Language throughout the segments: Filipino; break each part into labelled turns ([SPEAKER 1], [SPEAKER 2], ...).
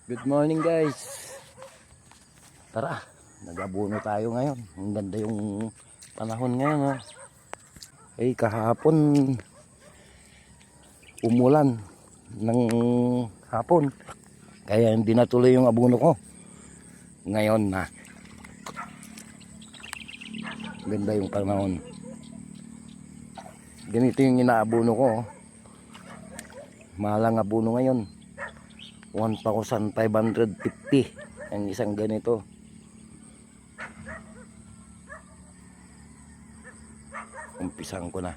[SPEAKER 1] Good morning guys. Tara, nag-abono tayo ngayon. Ang ganda yung panahon ngayon ha. Eh kahapon umulan ng hapon. Kaya hindi natuloy yung abono ko. Ngayon na. Ganda yung panahon. Ganito yung inaabono ko. Mahal ang abono ngayon. 1,550 ang isang ganito. Umpisan ko na.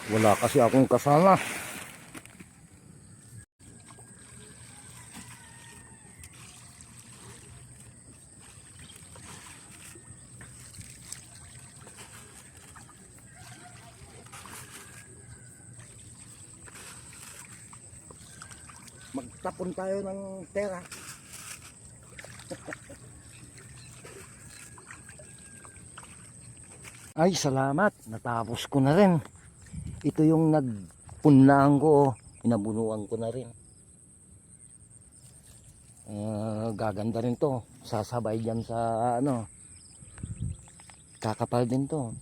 [SPEAKER 1] Wala kasi akong kasama. Magtapon tayo ng pera. Ay, salamat. Natapos ko na rin. Ito yung nagpunlaan ko. Inabunuan ko na rin. Gaganda rin to. Sasabay dyan sa ano. Kakapal din to.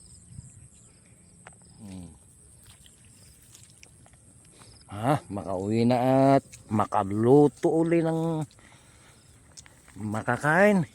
[SPEAKER 1] Makauwi na at makaluto uli ng makakain.